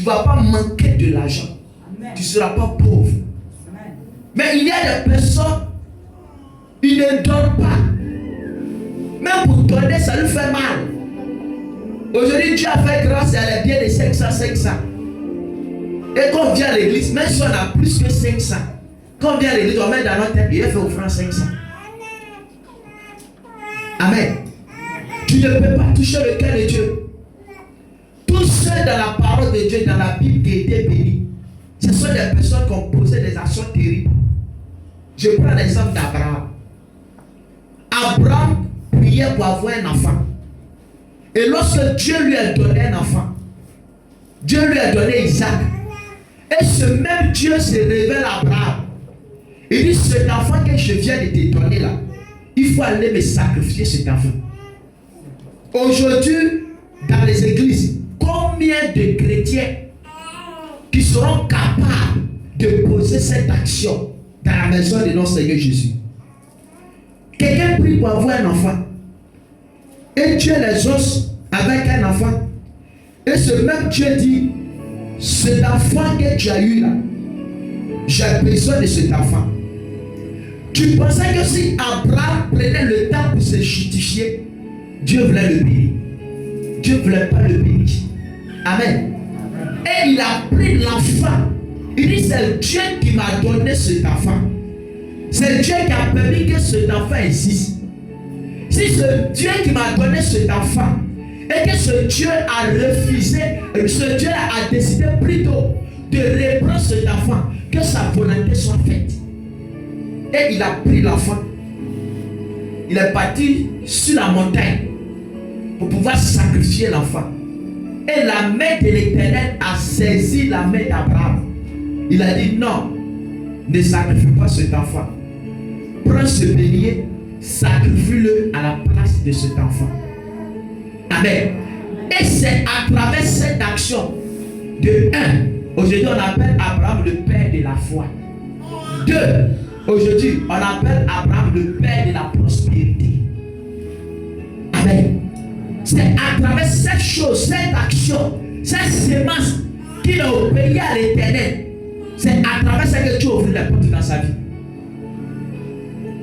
Tu ne vas pas manquer de l'argent. Tu ne seras pas pauvre. Mais il y a des personnes, ils ne donnent pas. Même pour donner, ça lui fait mal. Aujourd'hui, Dieu a fait grâce et elle est bien de 500. Et quand on vient à l'église, même si on a plus que 500, quand on vient à l'église, on met dans notre tête, il a fait offrande 500. Amen. Tu ne peux pas toucher le cœur de Dieu. Tous ceux dans la parole de Dieu, dans la Bible, qui étaient bénis, ce sont des personnes qui ont posé des actions terribles. Je prends l'exemple d'Abraham. Abraham priait pour avoir un enfant. Et lorsque Dieu lui a donné un enfant, Dieu lui a donné Isaac. Et ce même Dieu se révèle à Abraham. Il dit, cet enfant que je viens de te donner là, il faut aller me sacrifier cet enfant. Aujourd'hui, dans les églises, combien de chrétiens qui seront capables de poser cette action dans la maison de notre Seigneur Jésus? Quelqu'un prie pour avoir un enfant. Et Dieu les ose avec un enfant. Et ce même Dieu dit, cet enfant que tu as eu là, j'ai besoin de cet enfant. Tu pensais que si Abraham prenait le temps pour se justifier, Dieu voulait le bénir. Dieu ne voulait pas le bénir. Amen. Et il a pris l'enfant. Il dit, c'est Dieu qui m'a donné cet enfant. C'est Dieu qui a permis que cet enfant existe. Si c'est Dieu qui m'a donné cet enfant, et que ce Dieu a refusé, ce Dieu a décidé plutôt de reprendre cet enfant, que sa volonté soit faite. Et il a pris l'enfant. Il est parti sur la montagne pour pouvoir sacrifier l'enfant. Et la main de l'Éternel a saisi la main d'Abraham. Il a dit non, ne sacrifie pas cet enfant. Prends ce bélier, sacrifie-le à la place de cet enfant. Amen. Et c'est à travers cette action de 1, aujourd'hui on appelle Abraham le père de la foi. 2, aujourd'hui on appelle Abraham le père de la prospérité. Amen. C'est à travers cette chose, cette action, cette sémence qu'il a obéi à l'Éternel. C'est à travers ça que Dieu ouvre les portes dans sa vie.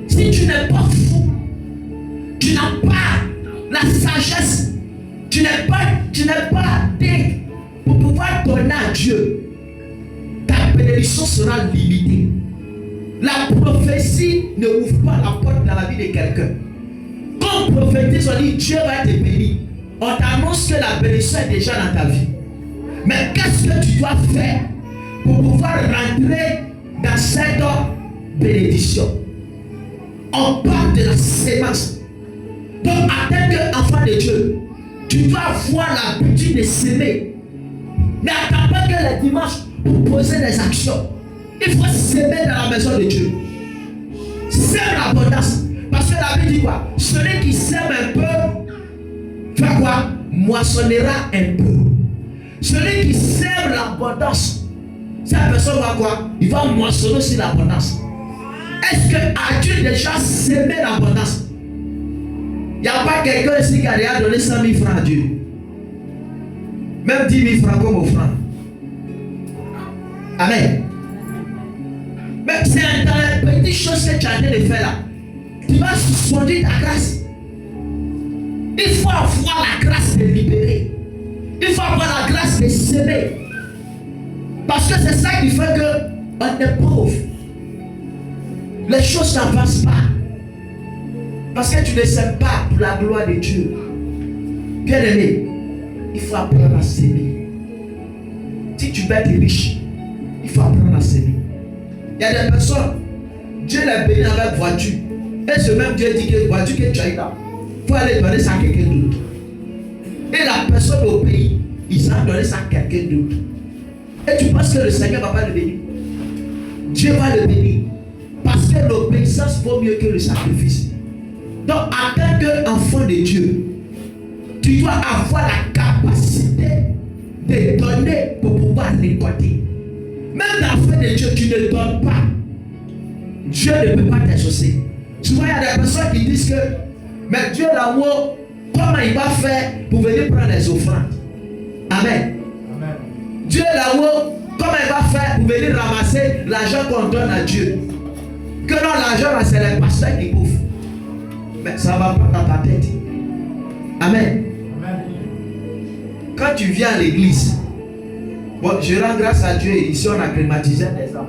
Si tu n'es pas fou, tu n'as pas la sagesse, tu n'es pas digne pour pouvoir donner à Dieu, ta bénédiction sera limitée. La prophétie ne ouvre pas la porte dans la vie de quelqu'un. Quand on prophétise, on dit Dieu va te bénir. On t'annonce que la bénédiction est déjà dans ta vie. Mais qu'est-ce que tu dois faire pour pouvoir rentrer dans cette bénédiction? On parle de la sémence. Donc, en tant qu'enfant de Dieu, tu dois avoir l'habitude de s'aimer. N'attends pas que les dimanches pour poser des actions. Il faut s'aimer dans la maison de Dieu. Sème l'abondance. Parce que la Bible dit quoi? Celui qui sème un peu, fait quoi? Moissonnera un peu. Celui qui sème l'abondance, cette personne va quoi? Il va moissonner aussi l'abondance. Est-ce que as-tu déjà sémé l'abondance? Il n'y a pas quelqu'un ici qui a déjà donné 100 000 francs à Dieu. Même 10 000 francs comme offrande. Amen. Mais c'est dans les petites choses que tu as de faire là. Tu vas suspendre ta grâce. Il faut avoir la grâce de libérer. Il faut avoir la grâce de s'aimer. Parce que c'est ça qui fait qu'on est pauvre. Les choses n'avancent pas. Parce que tu ne sèmes pas pour la gloire de Dieu. Bien aimé, il faut apprendre à s'aimer. Si tu veux être riche, il faut apprendre à s'aimer. Il y a des personnes, Dieu les bénit avec voiture. Et ce même Dieu dit que voiture que tu as là, il faut aller donner ça à quelqu'un d'autre. Et la personne au pays, il s'en donner ça à quelqu'un d'autre. Et tu penses que le Seigneur ne va pas le bénir? Dieu va le bénir. Parce que l'obéissance vaut mieux que le sacrifice. Donc, en tant qu'enfant de Dieu, tu dois avoir la capacité de donner pour pouvoir récolter. Même l'enfant de Dieu, tu ne donnes pas. Dieu ne peut pas t'exaucer. Souvent, il y a des personnes qui disent que, mais Dieu là-haut, comment il va faire pour venir prendre les offrandes? Amen. Dieu là-haut, comment il va faire pour venir ramasser l'argent qu'on donne à Dieu? Que non, l'argent là, c'est les pasteurs qui bouffent. Mais ça va pas dans ta tête. Amen. Quand tu viens à l'église, bon, je rends grâce à Dieu, ici on a climatisé des hommes.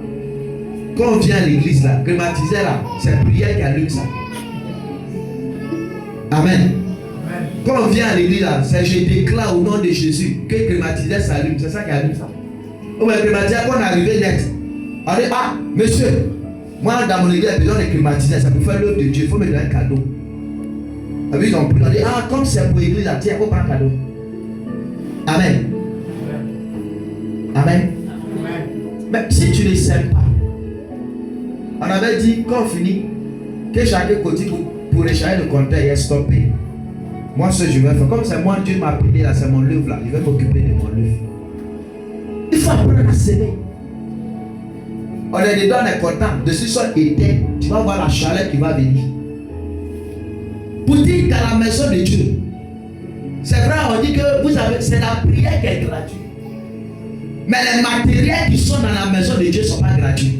Quand on vient à l'église là, climatisé là, c'est la prière qui allume ça. Amen. Quand on vient à l'église là, c'est je déclare au nom de Jésus que climatisé s'allume, c'est ça qui allume ça. Ou bien climatisé, quand on est arrivé net, on dit, ah, monsieur, moi dans mon église, j'ai besoin de climatiser, ça peut faire l'œuvre de Dieu, il faut me donner un cadeau. On dit, ah, comme c'est pour l'église là, tiens, il faut prendre un cadeau. Amen. Amen. Mais si tu ne sais pas, on avait dit qu'on finit, que chacun continue pour échanger le compteur et stopper. Moi, ce que je vais faire, comme c'est moi, Dieu m'a appelé là, c'est mon livre là, je vais m'occuper de mon livre. Il faut apprendre à s'aimer. On est dedans, on est content. De ce soit éteint, tu vas voir la chaleur qui va venir. Pour dire dans la maison de Dieu, c'est vrai, on dit que vous avez, c'est la prière qui est gratuite. Mais les matériels qui sont dans la maison de Dieu ne sont pas gratuits.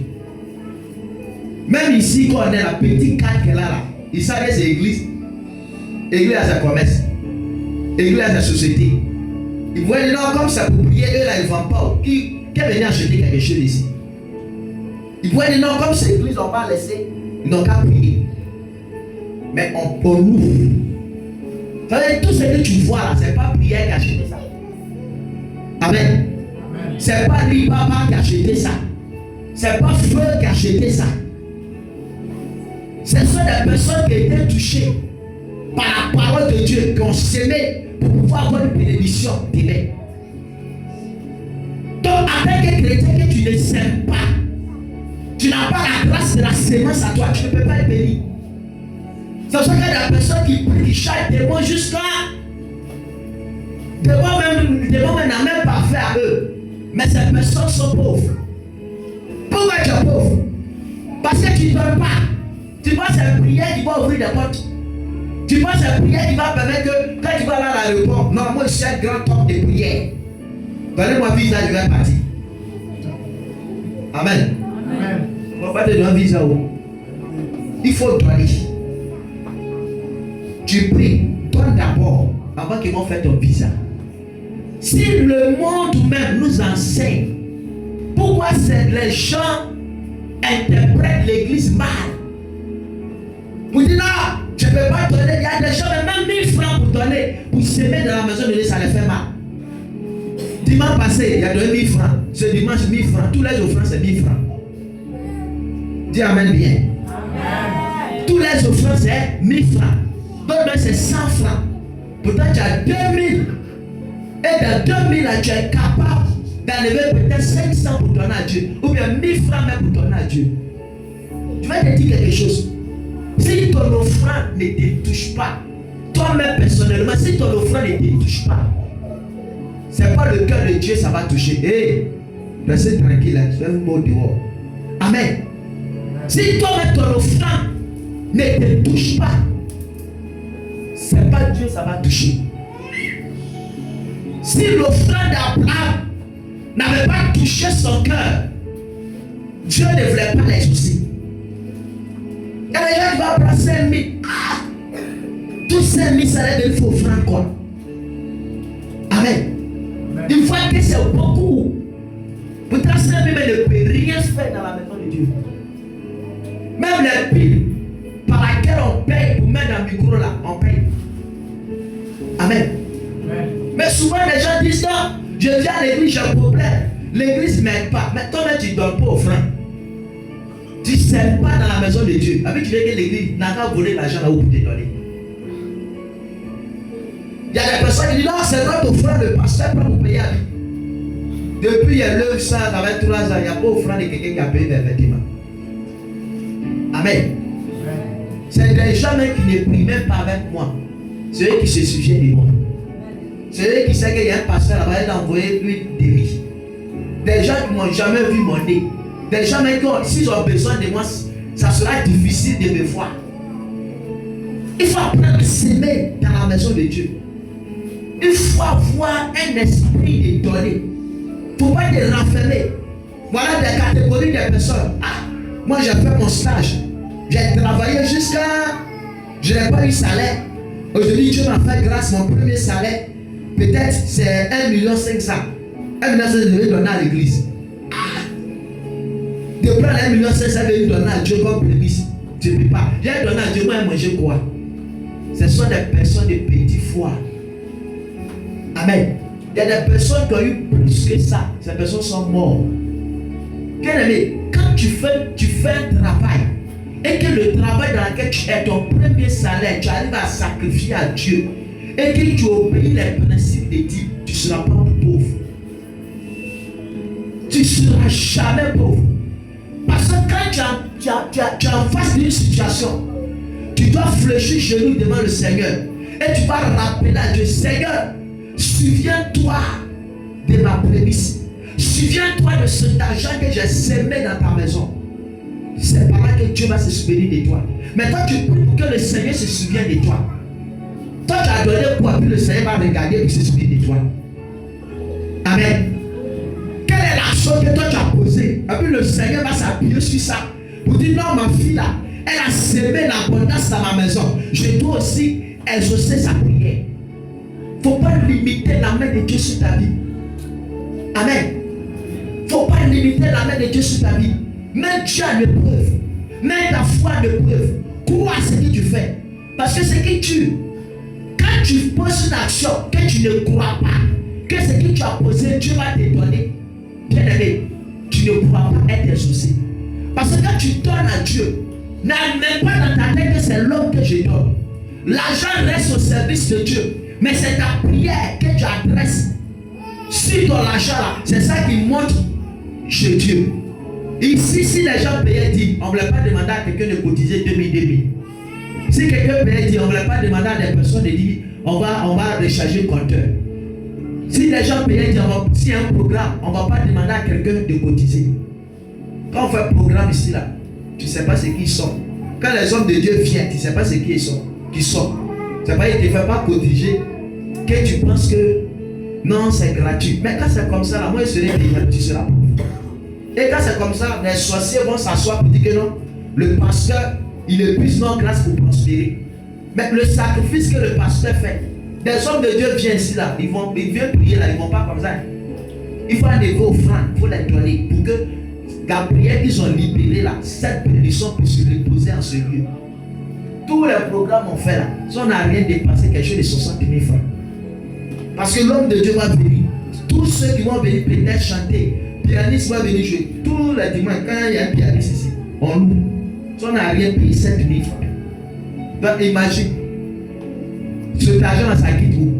Même ici, quand on est la petite carte qu'elle a là, il savait que c'est l'église. L'église a sa commerce. L'église a sa société. Ils voient dire non, comme ça pour prier, eux là, ils ne vendent pas. Qui est venu acheter quelque chose ici? Ils voient dire non, comme c'est l'église, on va laisser. Ils n'ont qu'à prier. Mais on ouvre. Tout ce que tu vois là, ce n'est pas prière qui a acheté ça. Amen. Ce n'est pas lui, papa, qui a acheté ça. Ce n'est pas feu qui a acheté ça. Ce sont des personnes qui étaient touchées par la parole de Dieu, qui ont sémé pour pouvoir avoir une bénédiction divine. Donc, avec un chrétien que tu ne sèmes pas, tu n'as pas la grâce de la sémence à toi, tu ne peux pas être béni. C'est pour ça qu'il y a des personnes qui prient, qui chassent des mots jusqu'à. Des mots même n'a même pas fait à eux. Mais ces personnes sont pauvres. Pourquoi tu es pauvre? Parce que tu ne donnes pas. Tu penses à une prière qui va ouvrir des portes. Tu penses à une prière qui va permettre que quand tu vas là à l'aéroport, non, moi je suis un grand homme de prière. Donnez-moi visa, je vais partir. Amen. Amen. On va pas te donner un visa. Il faut donner. Tu pries, donne d'abord avant qu'ils vont faire ton visa. Si le monde même nous enseigne pourquoi les gens interprètent l'église mal, vous dites non, je ne peux pas donner. Il y a des gens, même 1000 francs pour donner, pour s'aimer dans la maison de Dieu, ça les fait mal. Dimanche passé, il y a donné 1000 francs. Ce dimanche, 1000 francs. Tous les offrandes, c'est 1000 francs. Dis amen bien. Amen. Tous les offrandes, c'est 1000 francs. D'autres, c'est 100 francs. Pourtant, tu as 2000. Et dans 2000, là, tu es capable d'enlever peut-être 500 pour donner à Dieu. Ou bien 1000 francs même pour donner à Dieu. Je vais te dire quelque chose. Si ton offrande ne te touche pas, toi-même personnellement, si ton offrande ne te touche pas, c'est pas le cœur de Dieu, ça va toucher. Hé, restez tranquille là, tu vas vous mettre dehors. Amen. Si toi-même ton offrande ne te touche pas, c'est pas Dieu, ça va toucher. Si l'offrande d'Abraham n'avait pas touché son cœur, Dieu ne voulait pas les soucis. Et d'ailleurs, il va prendre 5 000. Tous 5 000, ça allait devenir offrande quoi. Amen. Une fois que c'est beaucoup, pourtant 5 000 ne peut rien faire dans la maison de Dieu. Même les piles par laquelle on paye pour mettre dans le micro là, on paye. Amen. Mais souvent les gens disent non, je viens à l'église, j'ai un problème. L'église ne m'aide pas. Mais toi-même tu ne donnes pas offrande. Tu ne sers pas dans la maison de Dieu. Avec tu veux que l'église n'a qu'à voler l'argent là où vous te donner. Il y a des personnes qui disent non, c'est notre offrande, le pasteur prend pour payer à lui. Depuis il y a 900, avec 3 ans, il n'y a pas offrande de quelqu'un qui a payé des vêtements. Amen. C'est des gens même qui ne prient même pas avec moi. C'est eux qui se souviennent de moi. C'est eux qui savent qu'il y a un pasteur là-bas, il a envoyé lui des vies. Des gens qui n'ont jamais vu mon nez. Des gens même qui, s'ils ont besoin de moi, ça sera difficile de me voir. Il faut apprendre à s'aimer dans la maison de Dieu. Il faut avoir un esprit de donner. Il ne faut pas te renfermer. Voilà des catégories de personnes. Ah, moi j'ai fait mon stage. J'ai travaillé jusqu'à... Je n'ai pas eu salaire. Aujourd'hui, Dieu m'a fait grâce, mon premier salaire. Peut-être c'est 1,5 million. 1,5 million, je vais donner à l'église. Ah, de prendre 1,5 million, ça veut donner à Dieu comme prémisse. Tu ne peux pas. J'ai donné à Dieu, moi, manger quoi? Ce sont des personnes de petit foi. Amen. Il y a des personnes qui ont eu plus que ça. Ces personnes sont mortes. Bien-aimé, quand tu fais un travail et que le travail dans lequel tu es ton premier salaire, tu arrives à sacrifier à Dieu et que tu obéis les principes de Dieu, tu ne seras pas pauvre. Tu ne seras jamais pauvre. Parce que quand tu es en face d'une situation, tu dois fléchir genoux devant le Seigneur et tu vas rappeler à Dieu, Seigneur, souviens-toi de ma prémisse. Souviens-toi de cet argent que j'ai semé dans ta maison. C'est par là que Dieu va se souvenir de toi. Mais toi, tu pries pour que le Seigneur se souvienne de toi. Toi, tu as donné quoi, puis le Seigneur va regarder et se souvenir de toi. Amen. Quelle est la chose que toi tu as posée? Et puis le Seigneur va s'appuyer sur ça. Pour dire, non, ma fille là, elle a semé l'abondance dans ma maison. Je dois aussi exaucer sa prière. Il ne faut pas limiter la main de Dieu sur ta vie. Amen. Il ne faut pas limiter la main de Dieu sur ta vie. Mets Dieu à l'épreuve. Mets ta foi à l'épreuve. Crois à ce que tu fais. Parce que ce qui tue, quand tu poses une action que tu ne crois pas, que ce que tu as posé, Dieu va te donner. Bien aimé, tu ne pourras pas être exaucé. Parce que quand tu donnes à Dieu, n'amène pas dans ta tête que c'est l'homme que je donne. L'argent reste au service de Dieu. Mais c'est ta prière que tu adresses sur ton argent là. C'est ça qui montre chez Dieu. Ici, si les gens payaient 10, on ne voulait pas demander à quelqu'un de cotiser 2000. Si quelqu'un payait 10, on ne voulait pas demander à des personnes de dire on va recharger le compteur. Si les gens payaient 10, s'il y a un programme, on ne va pas demander à quelqu'un de cotiser. Quand on fait un programme ici là, tu ne sais pas ce qu'ils sont. Quand les hommes de Dieu viennent, tu ne sais pas ce qu'ils sont. C'est pas qu'ils ne te font pas cotiser, que tu penses que non, c'est gratuit. Mais quand c'est comme ça, là, moi je serai payant, tu seras pauvre. Et quand c'est comme ça, les sorciers vont s'asseoir pour dire que non, le pasteur, il épuise nos grâces pour prospérer. Mais le sacrifice que le pasteur fait, des hommes de Dieu viennent ici là, ils viennent prier là, ils ne vont pas comme ça. Il faut aller aux offrandes, il faut les donner pour que Gabriel, ils ont libéré là, cette bénédiction puisse se reposer en ce lieu. Tous les programmes qu'on fait là, si on n'a rien dépassé, quelque chose de 60 000 francs. Parce que l'homme de Dieu va venir. Tous ceux qui vont venir peut-être chanter, pianiste va venir jouer. Tous les dimanches, quand il y a un pianiste ici, on loue. Si on n'a rien payé, 7 000 francs. Donc imagine, cet argent ça quitte où?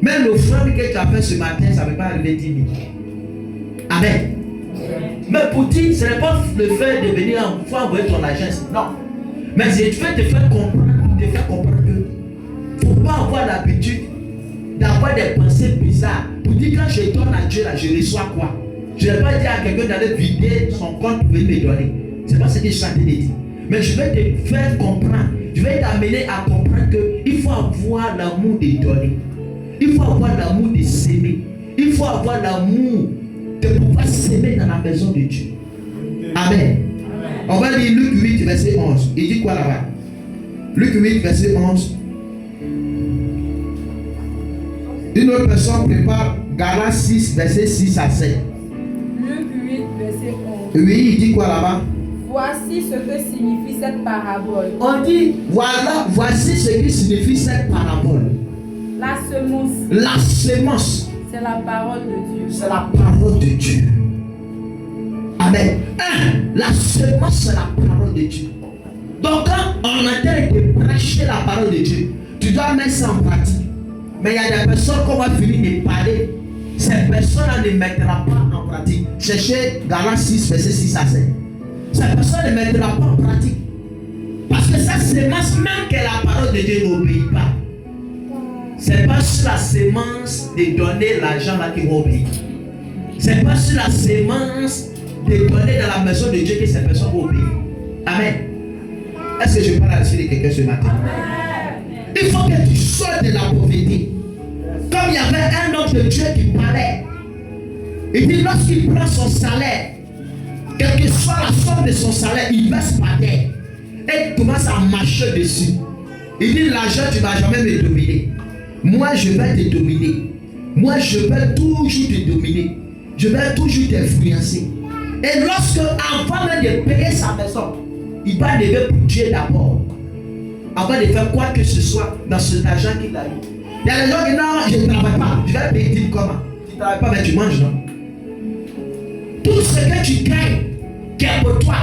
Même l'offrande que tu as fait ce matin, ça ne peut pas arriver 10 000. Amen. Mais pour dire, ce n'est pas le fait de venir il faut envoyer ton argent. Non. Mais je vais te faire comprendre que il ne faut pas avoir l'habitude d'avoir des pensées bizarres. Pour dire quand je donne à Dieu, là, je reçois quoi? Je ne vais pas dire à quelqu'un d'aller vider son compte pour venir me donner. Ce n'est pas ce que je suis en train de dire. Mais je vais te faire comprendre. Je vais t'amener à comprendre qu'il faut avoir l'amour de donner. Il faut avoir l'amour de s'aimer. Il faut avoir l'amour de pouvoir s'aimer dans la maison de Dieu. Amen. On va lire Luc 8, verset 11. Il dit quoi là-bas? Luc 8, verset 11. Une autre personne prépare Galates 6, verset 6 à 7. Luc 8, verset 11. Oui, il dit quoi là-bas? Voici ce que signifie cette parabole. On dit, voilà, voici ce qui signifie cette parabole. La semence. La semence. C'est la parole de Dieu. C'est la parole de Dieu. Amen. La semence, c'est la parole de Dieu. Donc quand on est en train de prêcher la parole de Dieu, tu dois mettre ça en pratique. Mais il y a des personnes qu'on va finir de parler. Ces personnes-là ne mettront pas en pratique. Cherchez Galates 6, verset 6 à 7. Ces personnes ne mettront pas en pratique. Parce que cette semence, même que la parole de Dieu n'obéit pas, c'est pas sur la semence de donner l'argent là qu'ils vont obéir. C'est pas sur la semence de donner dans la maison de Dieu que ces personnes vont obéir. Amen. Est-ce que je parle à l'esprit de quelqu'un ce matin? Il faut que tu sortes de la pauvreté. Comme il y avait un homme de Dieu qui parlait. Il dit lorsqu'il prend son salaire, quelle que soit la somme de son salaire, il baisse par terre et il commence à marcher dessus. Il dit l'argent, tu ne vas jamais me dominer. Moi, je vais te dominer. Moi, je vais toujours te dominer. Je vais toujours t'influencer. Et lorsque, avant même de payer sa maison, il va lever pour Dieu d'abord. Avant de faire quoi que ce soit dans cet argent qu'il a eu. Il y a des gens qui disent non, je ne travaille pas. Je vais payer, dis comment? Tu ne travailles pas, mais tu manges, non? Tout ce que tu gagnes, qui est pour toi,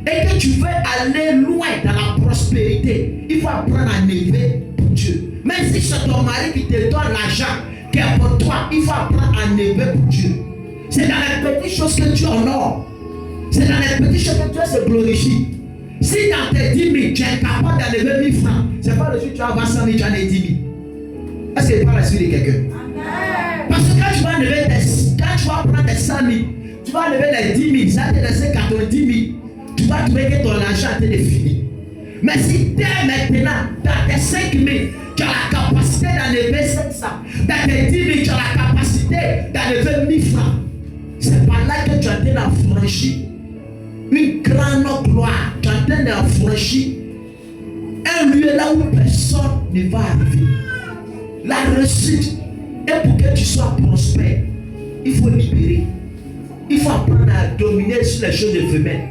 et que tu veux aller loin dans la prospérité, il faut apprendre à lever pour Dieu. Même si c'est ton mari qui te donne l'argent qui est pour toi, il faut apprendre à lever pour Dieu. C'est dans les petites choses que tu honores. C'est dans les petites choses que Dieu se glorifie. Si dans tes 10 000, tu es capable d'enlever 1000 francs, c'est pas le suite tu vas avoir 100 000, tu en as 10 000. Est-ce que c'est pas l'esprit de quelqu'un? Parce que quand tu vas enlever quand tu vas prendre tes 100 000, tu vas enlever les 10 000, ça te laisse 90 000. Tu vas trouver que ton argent est fini. Mais si dès maintenant, dans tes 5 000, tu as la capacité d'enlever 500, dans tes 10 000, tu as la capacité d'enlever 1000 francs, c'est par là que tu as été franchi une grande gloire. Tu as été franchi un lieu là où personne ne va arriver. La réussite, et pour que tu sois prospère, il faut libérer. Il faut apprendre à dominer sur les choses éphémères.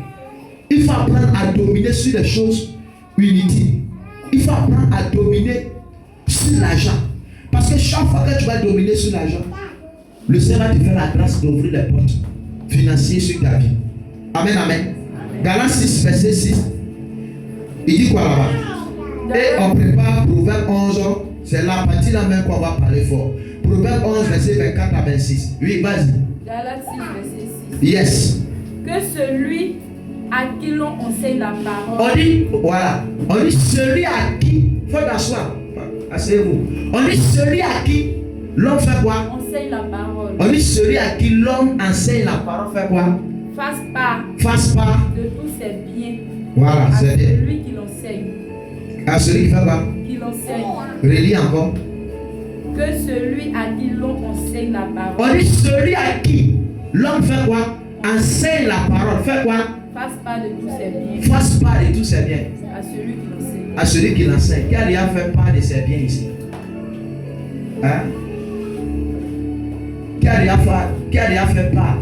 Il faut apprendre à dominer sur les choses inutiles. Il faut apprendre à dominer sur l'argent. Parce que chaque fois que tu vas dominer sur l'argent, le Seigneur va te faire la grâce d'ouvrir les portes financières sur ta vie. Amen, amen. Galates 6, verset 6. Il dit quoi là-bas? Et on prépare Proverbe 11. C'est la partie là même qu'on va parler fort. Proverbe 11, verset 24 à 26. Oui, vas-y. Galates 6, verset 6. Yes. Que celui à qui l'on enseigne la parole. On dit, voilà. On dit celui à qui, il faut t'asseoir. Asseyez-vous. On dit celui à qui l'homme fait quoi? Enseigne la parole. On dit celui à qui l'homme enseigne la parole fait quoi? Fasse part de tous ses biens. Voilà, c'est bien. Celui qui l'enseigne. À celui qui fait quoi? Qui l'enseigne. Relis encore. Que celui à qui l'on enseigne la parole. On dit celui à qui l'homme fait quoi? Enseigne la parole. Fait quoi? Fasse part de tous ses biens. Fasse part de tous ses biens. À celui qui l'enseigne. À celui qui l'enseigne. Qui a déjà fait part de ses biens ici? Hein? Qui a déjà fait part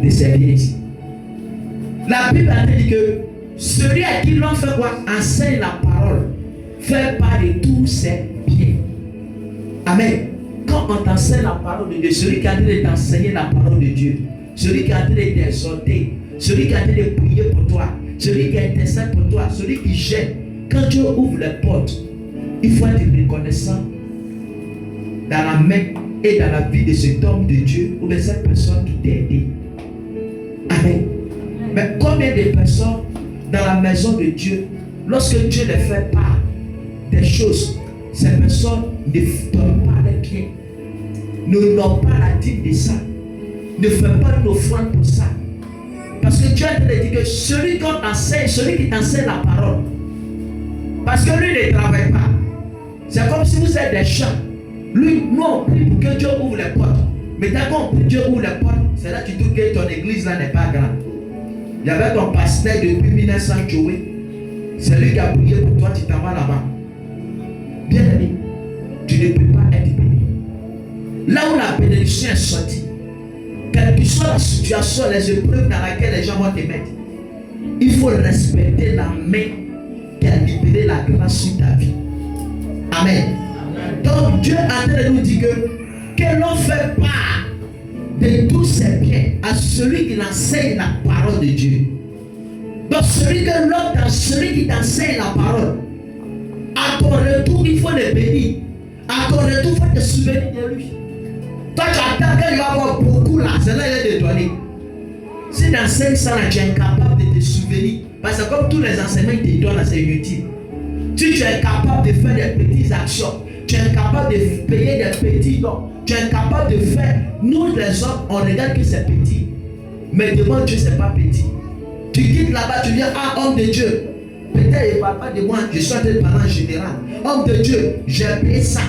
de ses biens ici? La Bible a dit que celui à qui l'on fait quoi? Enseigne la parole. Fait part de tous ses biens. Amen. Quand on t'enseigne la parole de Dieu, celui qui a dit de t'enseigner la parole de Dieu, celui qui a dit de t'exhorter, celui qui a dit de prier pour toi, celui qui intercède pour toi, celui qui gêne, quand Dieu ouvre les portes, il faut être reconnaissant dans la main et dans la vie de cet homme de Dieu ou de cette personne qui t'a aidé. Amen. Mais combien de personnes dans la maison de Dieu, lorsque Dieu les fait part des choses, ces personnes ne donnent pas les biens, ne n'ont pas la dîme de ça, ne font pas une offrande pour ça. Parce que Dieu a dit que celui qui t'enseigne, celui qui t'enseigne la parole, parce que lui ne travaille pas. C'est comme si vous êtes des champs. Lui, nous on prie pour que Dieu ouvre les portes. Mais dès qu'on prie Dieu ouvre les portes, c'est là que tu trouves que ton église là n'est pas grande. Il y avait ton pasteur depuis 1900 Joey. C'est lui qui a prié pour toi, tu t'en vas là-bas. Bien aimé, tu ne peux pas être béni. Là où la bénédiction est sortie, quelle que soit la situation, les épreuves dans lesquelles les gens vont te mettre, il faut respecter la main qui a libéré la grâce sur ta vie. Amen. Donc Dieu a en train de nous dire que l'on fait part de tous ses biens à celui qui enseigne la parole de Dieu. Donc celui qui t'enseigne la parole, à ton retour, il faut le bénir. À ton retour, il faut te souvenir de lui. Toi, tu attends qu'il va avoir beaucoup là, c'est là qu'il est de donner. Si dans 500 ans, tu es incapable de te souvenir, parce que comme tous les enseignements que tu donnes, c'est inutile. Si tu es incapable de faire des petites actions, tu es incapable de payer des petits dons, tu es incapable de faire. Nous, les hommes, on regarde que c'est petit. Mais devant Dieu, ce n'est pas petit. Tu quittes là-bas, tu dis, ah, homme de Dieu. Peut-être il ne parle pas de moi, je suis un parent général. Homme de Dieu, j'ai payé ça.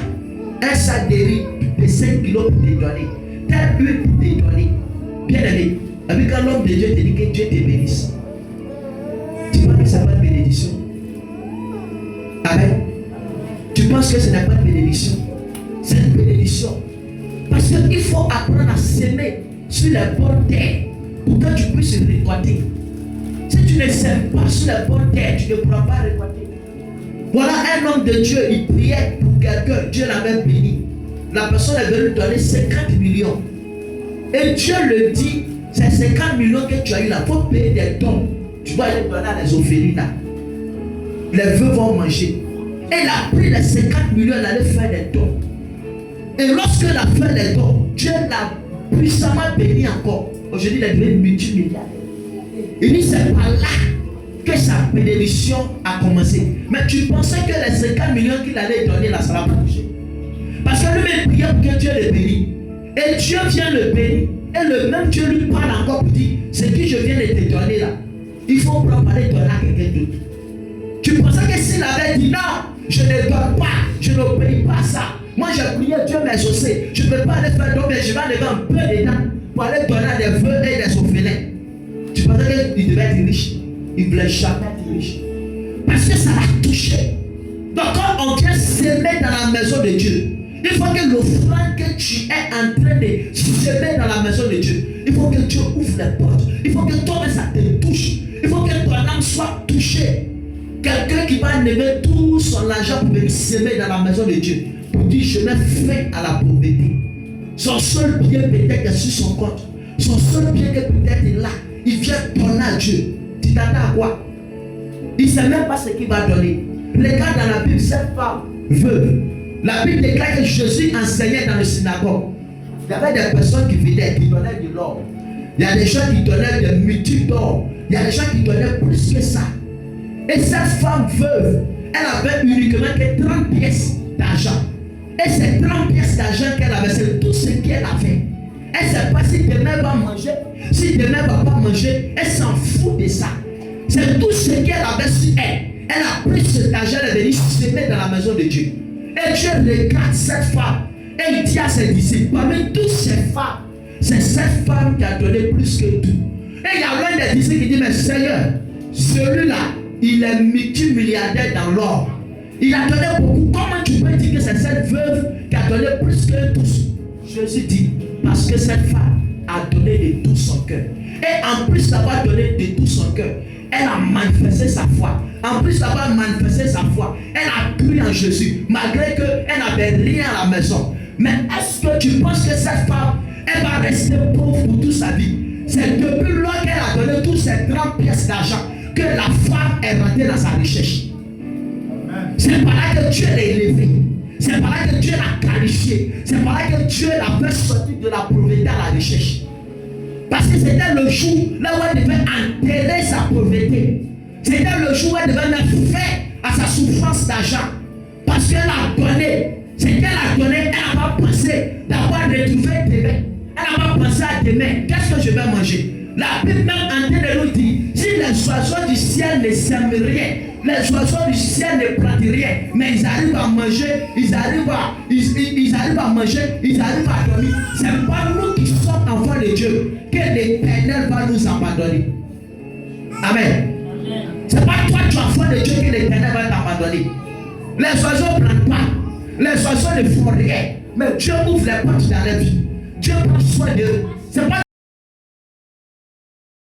Un sac de riz de 5 kilos pour te donner. Telle huile pour te donner. bien aimé, avec quand l'homme de Dieu te dit que Dieu te bénisse, tu penses que ce n'est pas une bénédiction? Amen. Tu penses que ce n'est pas une bénédiction? C'est une bénédiction. Parce qu'il faut apprendre à s'aimer sur la bonne terre pour que tu puisses récolter. Si tu ne sèmes pas sur la bonne terre, tu ne pourras pas récolter. Voilà un homme de Dieu, il priait pour quelqu'un, Dieu l'avait béni. La personne est venue donner 50 millions. Et Dieu le dit, c'est 50 millions que tu as eu là, il faut payer des dons. Tu dois aller donner à les orphelins là. Les veuves vont manger. Et il a pris les 50 millions, il allait faire des dons. Et lorsqu'il a fait les dons, Dieu l'a puissamment béni encore. Aujourd'hui, il est devenu multimilliardaire. Il dit, c'est par là que sa bénédiction a commencé. Mais tu pensais que les 50 millions qu'il allait donner là, ça ne va pas toucher. Parce que lui-même priait pour que Dieu le bénisse. Et Dieu vient le bénir. Et le même Dieu lui parle encore pour dire, ce que je viens de te donner là, il faut préparer donner à quelqu'un d'autre. Tu pensais que s'il avait dit non, je ne donne pas, je n'obéis pas à ça. Moi j'ai prié, Dieu m'a exaucé. Je ne peux pas aller faire donc, mais je vais aller un peu dedans pour aller donner à des veuves et des orphelins. Tu pensais qu'il devait être riche. Il ne voulait jamais être riche. Parce que ça l'a touché. Donc quand on vient s'aimer dans la maison de Dieu, il faut que l'offrande que tu es en train de s'aimer dans la maison de Dieu, il faut que Dieu ouvre les portes. Il faut que toi ça te touche. Il faut que ton âme soit touchée. Quelqu'un qui va lever tout son argent pour venir s'aimer dans la maison de Dieu, pour dire je mets fin à la pauvreté. Son seul bien peut-être est sur son compte. Son seul bien que peut-être est là. Il vient donner à Dieu. Tu t'attends à quoi? Il ne sait même pas ce qu'il va donner. Regarde dans la Bible, cette femme veuve. La Bible déclare que Jésus enseignait dans le synagogue. Il y avait des personnes qui venaient, qui donnaient de l'or. Il y a des gens qui donnaient des multiples d'or. Il y a des gens qui donnaient plus que ça. Et cette femme veuve, elle avait uniquement que 30 pièces d'argent. Et ces 30 pièces d'argent qu'elle avait, c'est tout ce qu'elle avait. Elle ne sait pas si demain elle va manger, si demain elle ne va pas manger, elle s'en fout de ça. C'est tout ce qu'elle avait sur elle. Elle a pris cet argent, elle est venue s'aimer dans la maison de Dieu. Et Dieu regarde cette femme et il dit à ses disciples, parmi toutes ces femmes, c'est cette femme qui a donné plus que tout. Et il y a l'un des disciples qui dit, mais Seigneur, celui-là, il est multimilliardaire dans l'or. Il a donné beaucoup. Comment tu peux dire que c'est cette veuve qui a donné plus que tous? Jésus dit, parce que cette femme a donné de tout son cœur. Et en plus d'avoir donné de tout son cœur, elle a manifesté sa foi. En plus d'avoir manifesté sa foi, elle a cru en Jésus, malgré qu'elle n'avait rien à la maison. Mais est-ce que tu penses que cette femme, elle va rester pauvre pour toute sa vie? C'est depuis lors qu'elle a donné toutes ces 30 pièces d'argent que la femme est rentrée dans sa recherche. C'est par là que Dieu l'a élevé. C'est par là que Dieu l'a qualifié. C'est par là que Dieu l'a fait sortir de la pauvreté à la recherche. Parce que c'était le jour là où elle devait enterrer sa pauvreté. C'était le jour où elle devait mettre fin à sa souffrance d'argent. Parce qu'elle a donné. Ce qu'elle a donné, elle n'a pas pensé d'avoir retrouvé demain. Elle n'a pas pensé à demain. Qu'est-ce que je vais manger? La Bible même en train de nous dire, si les oiseaux du ciel ne sèment rien, les oiseaux du ciel ne plantent rien, mais ils arrivent à manger, ils arrivent à manger, ils arrivent à dormir. Ce n'est pas nous qui sommes enfants de Dieu que l'Éternel va nous abandonner. Amen. Ce n'est pas toi tu es enfant de Dieu que l'Éternel va t'abandonner. Les oiseaux ne plantent pas, les oiseaux ne font rien, mais Dieu ouvre les portes dans la vie. Dieu prend soin d'eux. C'est pas